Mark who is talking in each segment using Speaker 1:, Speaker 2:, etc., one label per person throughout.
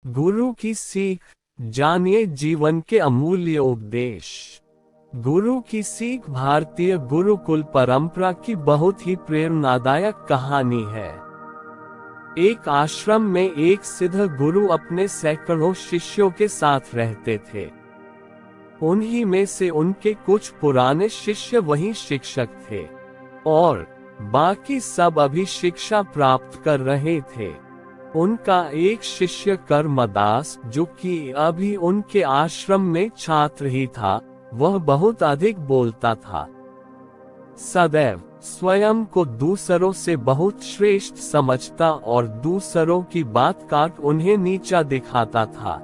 Speaker 1: गुरु की सीख, जानिए जीवन के अमूल्य उपदेश। गुरु की सीख भारतीय गुरुकुल परंपरा की बहुत ही प्रेरणादायक कहानी है। एक आश्रम में एक सिद्ध गुरु अपने सैकड़ों शिष्यों के साथ रहते थे। उन्हीं में से उनके कुछ पुराने शिष्य वही शिक्षक थे और बाकी सब अभी शिक्षा प्राप्त कर रहे थे। उनका एक शिष्य कर्मदास, जो कि अभी उनके आश्रम में छात्र ही था, वह बहुत अधिक बोलता था। सदैव स्वयं को दूसरों से बहुत श्रेष्ठ समझता और दूसरों की बात काट उन्हें नीचा दिखाता था।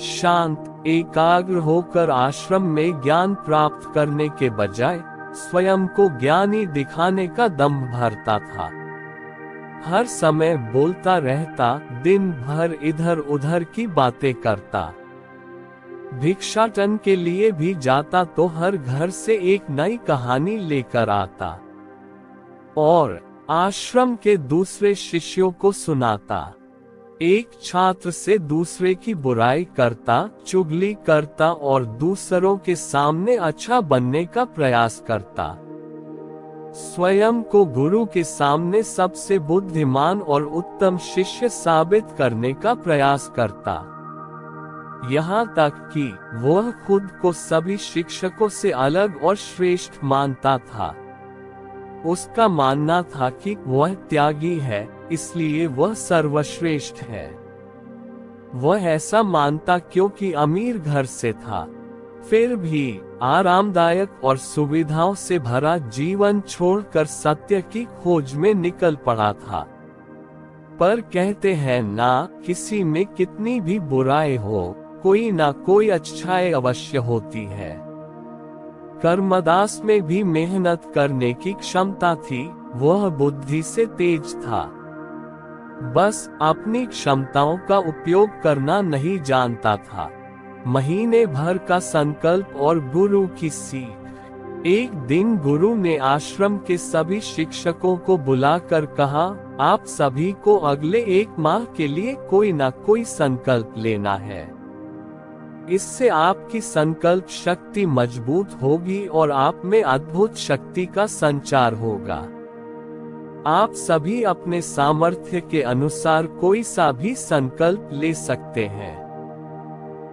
Speaker 1: शांत एकाग्र होकर आश्रम में ज्ञान प्राप्त करने के बजाय स्वयं को ज्ञानी दिखाने का दंभ भरता था। हर समय बोलता रहता, दिन भर इधर उधर की बातें करता। भिक्षाटन के लिए भी जाता तो हर घर से एक नई कहानी लेकर आता और आश्रम के दूसरे शिष्यों को सुनाता। एक छात्र से दूसरे की बुराई करता, चुगली करता और दूसरों के सामने अच्छा बनने का प्रयास करता। स्वयं को गुरु के सामने सबसे बुद्धिमान और उत्तम शिष्य साबित करने का प्रयास करता। यहाँ तक कि वह खुद को सभी शिक्षकों से अलग और श्रेष्ठ मानता था। उसका मानना था कि वह त्यागी है, इसलिए वह सर्वश्रेष्ठ है। वह ऐसा मानता क्योंकि अमीर घर से था। फिर भी आरामदायक और सुविधाओं से भरा जीवन छोड़कर सत्य की खोज में निकल पड़ा था। पर कहते हैं ना, किसी में कितनी भी बुराई हो, कोई ना कोई अच्छाई अवश्य होती है। कर्मदास में भी मेहनत करने की क्षमता थी, वह बुद्धि से तेज था। बस अपनी क्षमताओं का उपयोग करना नहीं जानता था। महीने भर का संकल्प और गुरु की सीख। एक दिन गुरु ने आश्रम के सभी शिक्षकों को बुलाकर कहा, आप सभी को अगले 1 माह के लिए कोई ना कोई संकल्प लेना है। इससे आपकी संकल्प शक्ति मजबूत होगी और आप में अद्भुत शक्ति का संचार होगा। आप सभी अपने सामर्थ्य के अनुसार कोई सा भी संकल्प ले सकते हैं।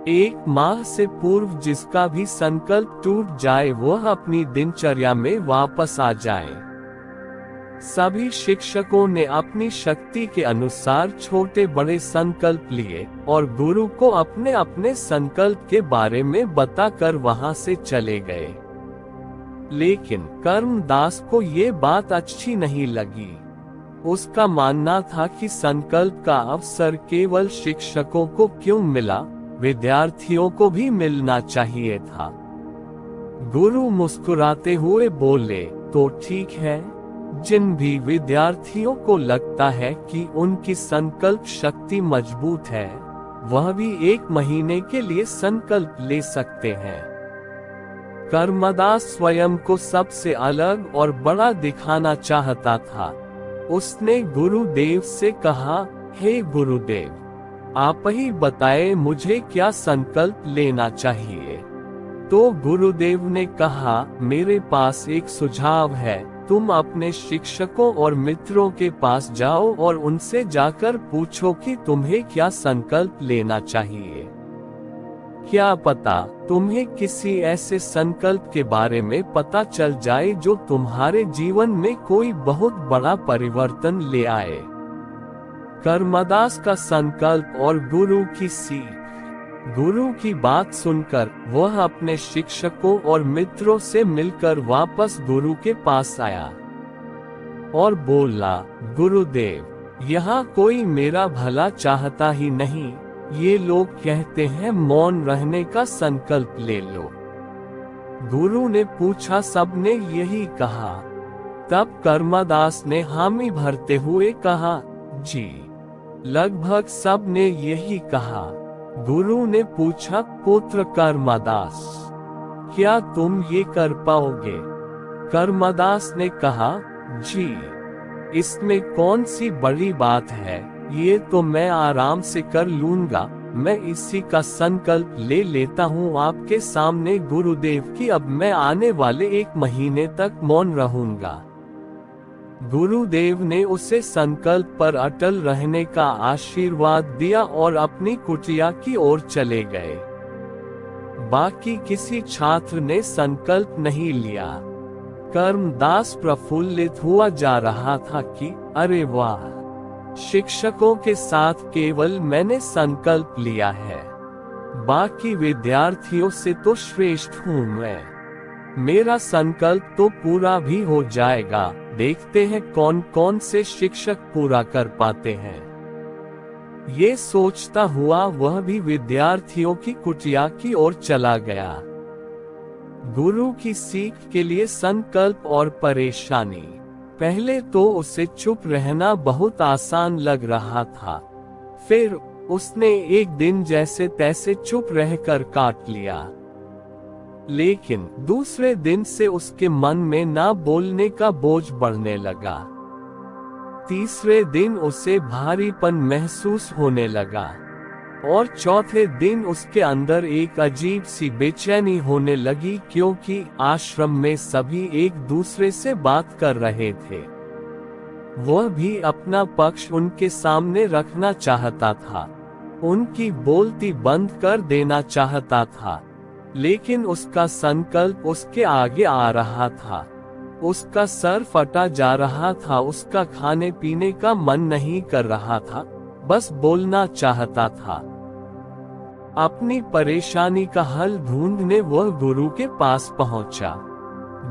Speaker 1: 1 माह से पूर्व जिसका भी संकल्प टूट जाए वह अपनी दिनचर्या में वापस आ जाए। सभी शिक्षकों ने अपनी शक्ति के अनुसार छोटे बड़े संकल्प लिए और गुरु को अपने अपने संकल्प के बारे में बताकर वहां से चले गए। लेकिन कर्मदास को ये बात अच्छी नहीं लगी। उसका मानना था कि संकल्प का अवसर केवल शिक्षकों को क्यों मिला, विद्यार्थियों को भी मिलना चाहिए था। गुरु मुस्कुराते हुए बोले, तो ठीक है, जिन भी विद्यार्थियों को लगता है कि उनकी संकल्प शक्ति मजबूत है, वह भी 1 महीने के लिए संकल्प ले सकते हैं। कर्मदास स्वयं को सबसे अलग और बड़ा दिखाना चाहता था। उसने गुरुदेव से कहा, हे गुरुदेव, आप ही बताएं मुझे क्या संकल्प लेना चाहिए। तो गुरुदेव ने कहा, मेरे पास एक सुझाव है, तुम अपने शिक्षकों और मित्रों के पास जाओ और उनसे जाकर पूछो कि तुम्हें क्या संकल्प लेना चाहिए। क्या पता तुम्हें किसी ऐसे संकल्प के बारे में पता चल जाए जो तुम्हारे जीवन में कोई बहुत बड़ा परिवर्तन ले आए। कर्मदास का संकल्प और गुरु की सीख। गुरु की बात सुनकर वह अपने शिक्षकों और मित्रों से मिलकर वापस गुरु के पास आया और बोला, गुरुदेव, यहाँ कोई मेरा भला चाहता ही नहीं। ये लोग कहते हैं मौन रहने का संकल्प ले लो। गुरु ने पूछा, सबने यही कहा? तब कर्मदास ने हामी भरते हुए कहा, जी, लगभग सब ने यही कहा। गुरु ने पूछा, पुत्र कर्मदास, क्या तुम ये कर पाओगे? कर्मदास ने कहा, जी, इसमें कौन सी बड़ी बात है, ये तो मैं आराम से कर लूंगा, मैं इसी का संकल्प ले लेता हूँ आपके सामने गुरुदेव कि अब मैं आने वाले 1 महीने तक मौन रहूंगा। गुरुदेव ने उसे संकल्प पर अटल रहने का आशीर्वाद दिया और अपनी कुटिया की ओर चले गए। बाकी किसी छात्र ने संकल्प नहीं लिया। कर्मदास प्रफुल्लित हुआ जा रहा था कि अरे वाह, शिक्षकों के साथ केवल मैंने संकल्प लिया है, बाकी विद्यार्थियों से तो श्रेष्ठ हूँ मैं। मेरा संकल्प तो पूरा भी हो जाएगा, देखते हैं कौन कौन से शिक्षक पूरा कर पाते हैं। ये सोचता हुआ वह भी विद्यार्थियों की कुटिया की ओर चला गया। गुरु की सीख के लिए संकल्प और परेशानी। पहले तो उसे चुप रहना बहुत आसान लग रहा था, फिर उसने एक दिन जैसे तैसे चुप रहकर काट लिया। लेकिन दूसरे दिन से उसके मन में ना बोलने का बोझ बढ़ने लगा। तीसरे दिन उसे भारीपन महसूस होने लगा और चौथे दिन उसके अंदर एक अजीब सी बेचैनी होने लगी, क्योंकि आश्रम में सभी एक दूसरे से बात कर रहे थे। वह भी अपना पक्ष उनके सामने रखना चाहता था, उनकी बोलती बंद कर देना चाहता था, लेकिन उसका संकल्प उसके आगे आ रहा था। उसका सर फटा जा रहा था, उसका खाने पीने का मन नहीं कर रहा था, बस बोलना चाहता था। अपनी परेशानी का हल ढूंढने वह गुरु के पास पहुंचा।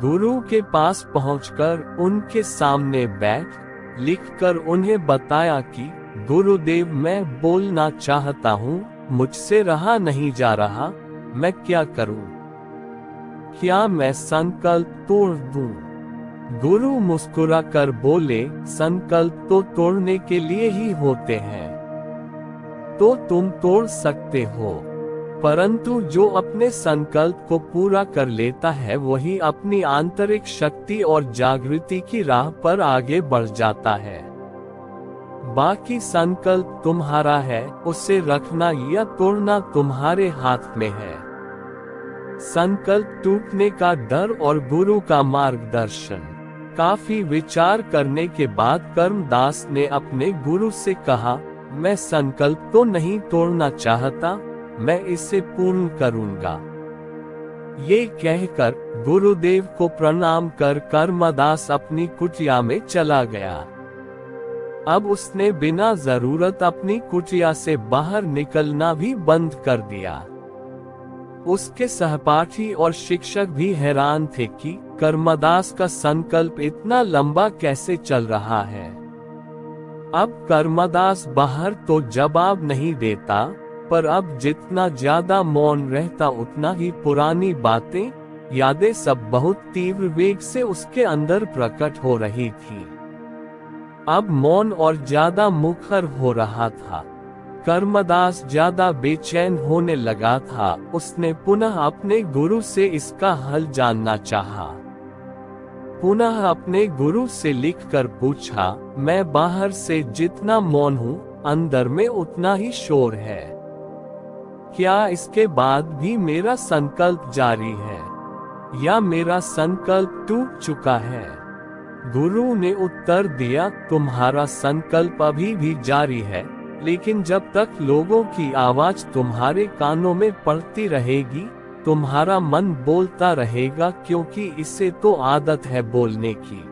Speaker 1: गुरु के पास पहुंचकर उनके सामने बैठ लिखकर उन्हें बताया कि गुरुदेव, मैं बोलना चाहता हूँ, मुझसे रहा नहीं जा रहा, मैं क्या करूं? क्या मैं संकल्प तोड़ दूं? गुरु मुस्कुरा कर बोले, संकल्प तो तोड़ने के लिए ही होते हैं, तो तुम तोड़ सकते हो, परंतु जो अपने संकल्प को पूरा कर लेता है वही अपनी आंतरिक शक्ति और जागृति की राह पर आगे बढ़ जाता है। बाकी संकल्प तुम्हारा है, उसे रखना या तोड़ना तुम्हारे हाथ में है। संकल्प टूटने का डर और गुरु का मार्गदर्शन। काफी विचार करने के बाद कर्मदास ने अपने गुरु से कहा, मैं संकल्प तो नहीं तोड़ना चाहता, मैं इसे पूर्ण करूंगा। ये कहकर गुरुदेव को प्रणाम कर कर्मदास अपनी कुटिया में चला गया। अब उसने बिना जरूरत अपनी कुटिया से बाहर निकलना भी बंद कर दिया। उसके सहपाठी और शिक्षक भी हैरान थे कि कर्मदास का संकल्प इतना लंबा कैसे चल रहा है। अब कर्मदास बाहर तो जवाब नहीं देता, पर अब जितना ज्यादा मौन रहता उतना ही पुरानी बातें, यादें सब बहुत तीव्र वेग से उसके अंदर प्रकट हो रही थी। अब मौन और ज्यादा मुखर हो रहा था। कर्मदास ज्यादा बेचैन होने लगा था। उसने पुनः अपने गुरु से इसका हल जानना चाहा। पुनः अपने गुरु से लिखकर पूछा, मैं बाहर से जितना मौन हूँ, अंदर में उतना ही शोर है। क्या इसके बाद भी मेरा संकल्प जारी है, या मेरा संकल्प टूट चुका है? गुरु ने उत्तर दिया, तुम्हारा संकल्प अभी भी जारी है, लेकिन जब तक लोगों की आवाज तुम्हारे कानों में पड़ती रहेगी, तुम्हारा मन बोलता रहेगा, क्योंकि इसे तो आदत है बोलने की।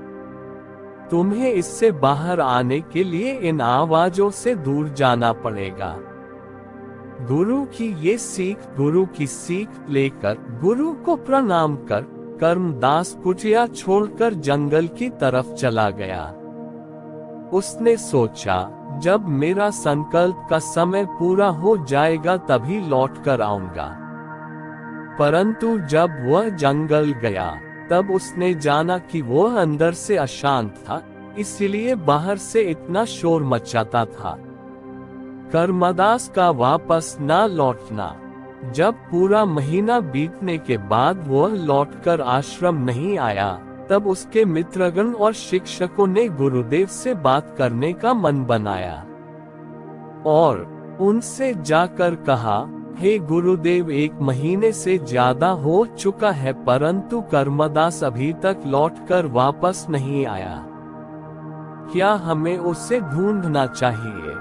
Speaker 1: तुम्हें इससे बाहर आने के लिए इन आवाजों से दूर जाना पड़ेगा। गुरु की ये सीख लेकर गुरु को प्रणाम कर कर्मदास कुटिया छोड़कर जंगल की तरफ चला गया। उसने सोचा, जब मेरा संकल्प का समय पूरा हो जाएगा तभी लौट कर आऊंगा। परंतु जब वह जंगल गया, तब उसने जाना कि वह अंदर से अशांत था, इसलिए बाहर से इतना शोर मचाता था। कर्मदास का वापस ना लौटना। जब पूरा महीना बीतने के बाद वह लौटकर आश्रम नहीं आया, तब उसके मित्रगण और शिक्षकों ने गुरुदेव से बात करने का मन बनाया। और उनसे जाकर कहा, हे गुरुदेव, 1 महीने से ज्यादा हो चुका है परंतु कर्मदास अभी तक लौटकर वापस नहीं आया। क्या हमें उसे ढूंढना चाहिए?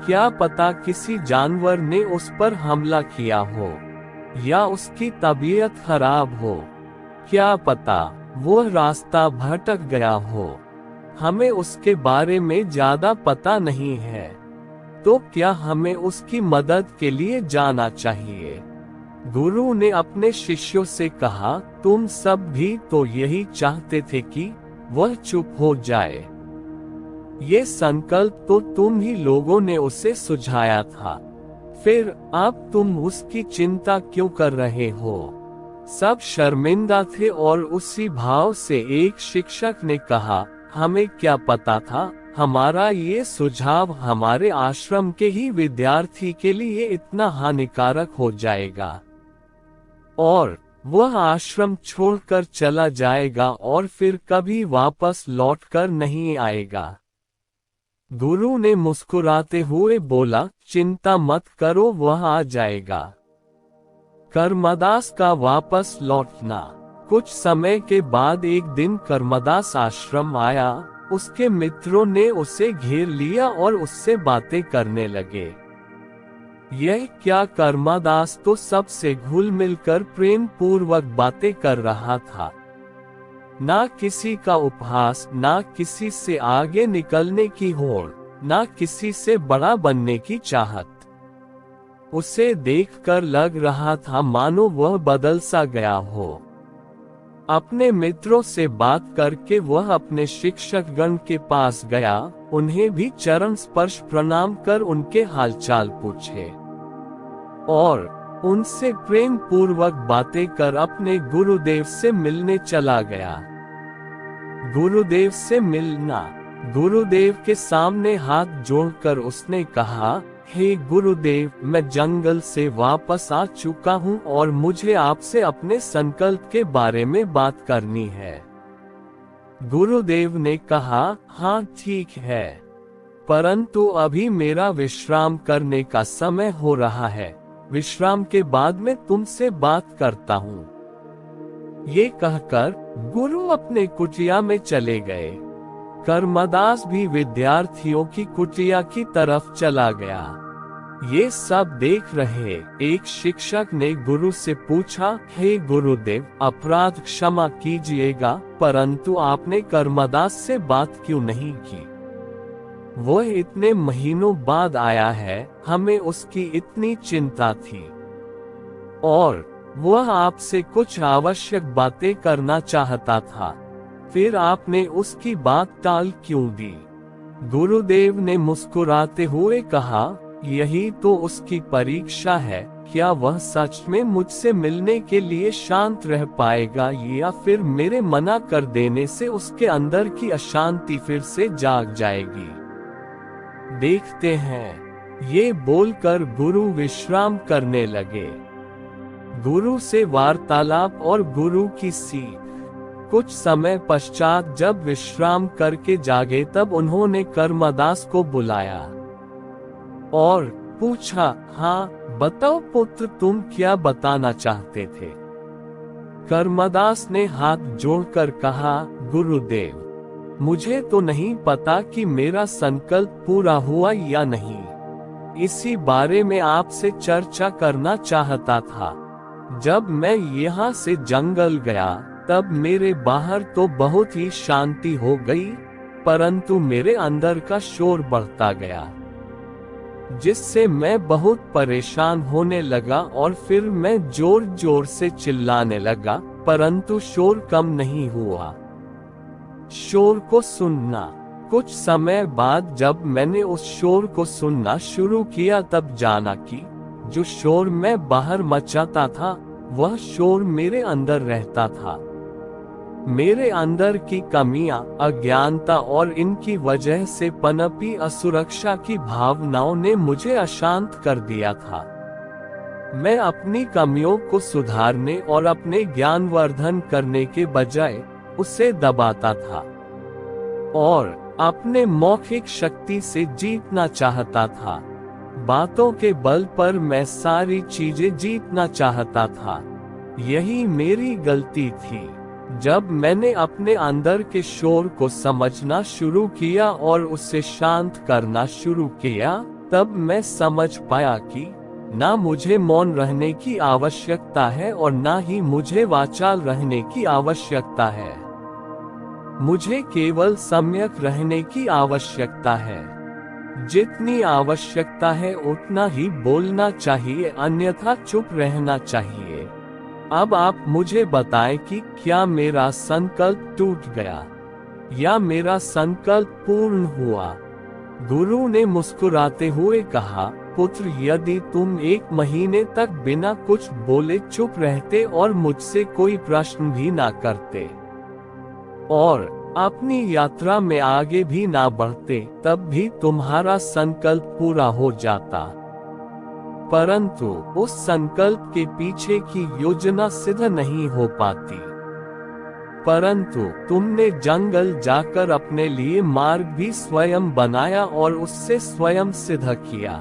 Speaker 1: क्या पता किसी जानवर ने उस पर हमला किया हो या उसकी तबीयत खराब हो। क्या पता वो रास्ता भटक गया हो। हमें उसके बारे में ज्यादा पता नहीं है, तो क्या हमें उसकी मदद के लिए जाना चाहिए? गुरु ने अपने शिष्यों से कहा, तुम सब भी तो यही चाहते थे कि वह चुप हो जाए। ये संकल्प तो तुम ही लोगों ने उसे सुझाया था, फिर अब तुम उसकी चिंता क्यों कर रहे हो? सब शर्मिंदा थे और उसी भाव से एक शिक्षक ने कहा, हमें क्या पता था हमारा ये सुझाव हमारे आश्रम के ही विद्यार्थी के लिए इतना हानिकारक हो जाएगा और वह आश्रम छोड़कर चला जाएगा और फिर कभी वापस लौटकर नहीं आएगा। गुरु ने मुस्कुराते हुए बोला, चिंता मत करो, वह आ जाएगा। कर्मदास का वापस लौटना। कुछ समय के बाद एक दिन कर्मदास आश्रम आया। उसके मित्रों ने उसे घेर लिया और उससे बातें करने लगे। यह क्या, कर्मदास तो सबसे घुल मिलकर प्रेम पूर्वक बातें कर रहा था। ना किसी का उपहास, ना किसी से आगे निकलने की होड़, ना किसी से बड़ा बनने की चाहत। उसे देखकर लग रहा था मानो वह बदल सा गया हो। अपने मित्रों से बात करके वह अपने शिक्षकगण के पास गया, उन्हें भी चरण स्पर्श प्रणाम कर उनके हालचाल पूछे और उनसे प्रेम पूर्वक बातें कर अपने गुरुदेव से मिलने चला गया। गुरुदेव से मिलना। गुरुदेव के सामने हाथ जोड़कर उसने कहा, हे गुरुदेव, मैं जंगल से वापस आ चुका हूँ और मुझे आपसे अपने संकल्प के बारे में बात करनी है। गुरुदेव ने कहा, हाँ ठीक है, परंतु अभी मेरा विश्राम करने का समय हो रहा है। विश्राम के बाद मैं तुमसे बात करता हूँ। ये कहकर गुरु अपने कुटिया में चले गए। कर्मदास भी विद्यार्थियों की कुटिया की तरफ चला गया। ये सब देख रहे एक शिक्षक ने गुरु से पूछा, हे गुरुदेव, अपराध क्षमा कीजिएगा, परंतु आपने कर्मदास से बात क्यों नहीं की? वह इतने महीनों बाद आया है, हमें उसकी इतनी चिंता थी और वह आपसे कुछ आवश्यक बातें करना चाहता था, फिर आपने उसकी बात टाल क्यों दी? गुरुदेव ने मुस्कुराते हुए कहा, यही तो उसकी परीक्षा है, क्या वह सच में मुझसे मिलने के लिए शांत रह पाएगा या फिर मेरे मना कर देने से उसके अंदर की अशांति फिर से जाग जाएगी। देखते हैं। ये बोलकर गुरु विश्राम करने लगे। गुरु से वार्तालाप और गुरु की सीख। कुछ समय पश्चात जब विश्राम करके जागे तब उन्होंने कर्मदास को बुलाया और पूछा, हाँ बताओ पुत्र, तुम क्या बताना चाहते थे? कर्मदास ने हाथ जोड़कर कहा, गुरुदेव, मुझे तो नहीं पता कि मेरा संकल्प पूरा हुआ या नहीं। इसी बारे में आपसे चर्चा करना चाहता था। जब मैं यहाँ से जंगल गया तब मेरे बाहर तो बहुत ही शांति हो गई, परंतु मेरे अंदर का शोर बढ़ता गया, जिससे मैं बहुत परेशान होने लगा और फिर मैं जोर जोर से चिल्लाने लगा, परंतु शोर कम नहीं हुआ। शोर को सुनना। कुछ समय बाद जब मैंने उस शोर को सुनना शुरू किया तब जाना कि जो शोर मैं बाहर मचाता था वह शोर मेरे अंदर रहता था। मेरे अंदर की कमियां, अज्ञानता और इनकी वजह से पनपी असुरक्षा की भावनाओं ने मुझे अशांत कर दिया था। मैं अपनी कमियों को सुधारने और अपने ज्ञानवर्धन करने के बजाय उसे दबाता था और अपने मौखिक शक्ति से जीतना चाहता था। बातों के बल पर मैं सारी चीजें जीतना चाहता था। यही मेरी गलती थी। जब मैंने अपने अंदर के शोर को समझना शुरू किया और उसे शांत करना शुरू किया, तब मैं समझ पाया कि ना मुझे मौन रहने की आवश्यकता है और ना ही मुझे वाचाल रहने की आवश्यकता है। मुझे केवल सम्यक रहने की आवश्यकता है। जितनी आवश्यकता है उतना ही बोलना चाहिए, अन्यथा चुप रहना चाहिए। अब आप मुझे बताएं कि क्या मेरा संकल्प टूट गया या मेरा संकल्प पूर्ण हुआ? गुरु ने मुस्कुराते हुए कहा, पुत्र, यदि तुम 1 महीने तक बिना कुछ बोले चुप रहते और मुझसे कोई प्रश्न भी ना करते और अपनी यात्रा में आगे भी ना बढ़ते, तब भी तुम्हारा संकल्प पूरा हो जाता। परंतु उस संकल्प के पीछे की योजना सिद्ध नहीं हो पाती। परंतु तुमने जंगल जाकर अपने लिए मार्ग भी स्वयं बनाया और उससे स्वयं सिद्ध किया।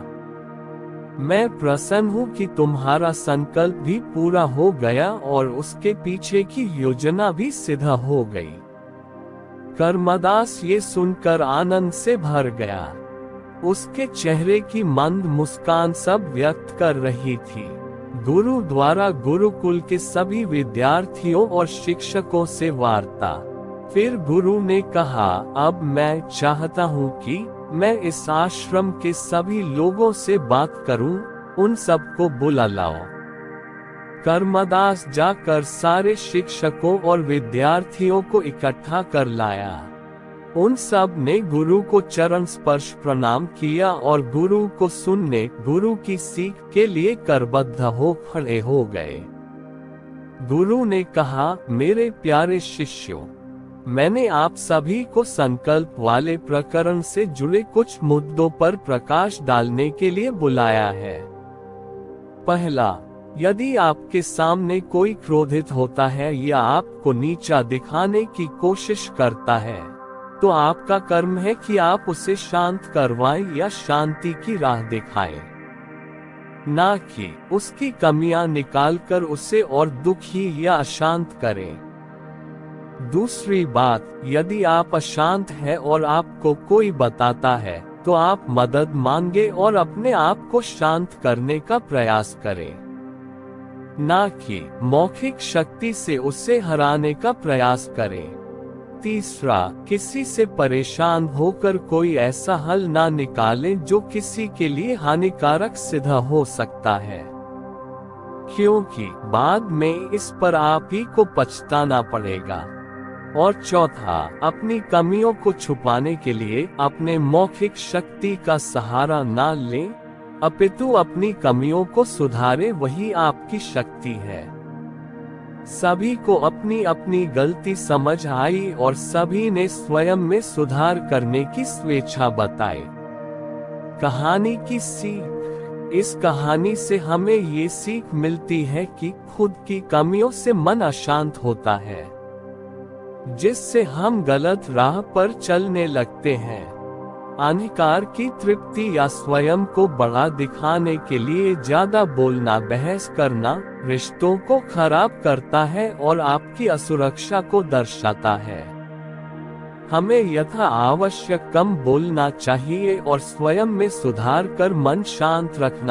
Speaker 1: मैं प्रसन्न हूँ कि तुम्हारा संकल्प भी पूरा हो गया और उसके पीछे की योजना भी सिद्ध हो गई। कर्मदास ये सुनकर आनंद से भर गया। उसके चेहरे की मंद मुस्कान सब व्यक्त कर रही थी। गुरु द्वारा गुरुकुल के सभी विद्यार्थियों और शिक्षकों से वार्ता। फिर गुरु ने कहा, अब मैं चाहता हूँ कि मैं इस आश्रम के सभी लोगों से बात करूँ, उन सबको बुला लाओ। कर्मदास जाकर सारे शिक्षकों और विद्यार्थियों को इकट्ठा कर लाया। उन सब ने गुरु को चरण स्पर्श प्रणाम किया और गुरु को सुनने, गुरु की सीख के लिए करबद्ध हो खड़े हो गए। गुरु ने कहा, मेरे प्यारे शिष्यों, मैंने आप सभी को संकल्प वाले प्रकरण से जुड़े कुछ मुद्दों पर प्रकाश डालने के लिए बुलाया है। पहला, यदि आपके सामने कोई क्रोधित होता है या आपको नीचा दिखाने की कोशिश करता है, तो आपका कर्म है कि आप उसे शांत करवाएं या शांति की राह दिखाएं, ना कि उसकी कमियां निकालकर उसे और दुखी या अशांत करें। दूसरी बात, यदि आप अशांत हैं और आपको कोई बताता है, तो आप मदद मांगे और अपने आप को शांत करने का प्रयास करें, ना कि मौखिक शक्ति से उसे हराने का प्रयास करें। तीसरा, किसी से परेशान होकर कोई ऐसा हल ना निकालें जो किसी के लिए हानिकारक सिद्ध हो सकता है, क्योंकि बाद में इस पर आप ही को पछताना पड़ेगा। और चौथा, अपनी कमियों को छुपाने के लिए अपने मौखिक शक्ति का सहारा ना लें, अपितु अपनी कमियों को सुधारें, वही आपकी शक्ति है। सभी को अपनी अपनी गलती समझ आई और सभी ने स्वयं में सुधार करने की स्वेच्छा बताई। कहानी की सीख। इस कहानी से हमें ये सीख मिलती है कि खुद की कमियों से मन अशांत होता है, जिससे हम गलत राह पर चलने लगते हैं। अहंकार की तृप्ति या स्वयं को बड़ा दिखाने के लिए ज्यादा बोलना, बहस करना रिश्तों को खराब करता है और आपकी असुरक्षा को दर्शाता है। हमें यथा आवश्यक कम बोलना चाहिए और स्वयं में सुधार कर मन शांत रखना